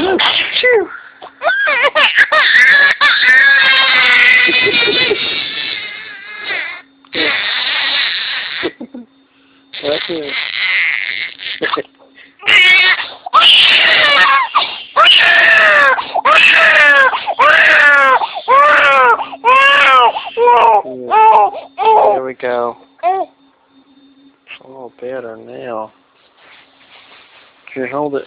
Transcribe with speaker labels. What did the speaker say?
Speaker 1: Phew. That's it. There we go. It's a little better now. Here, hold it.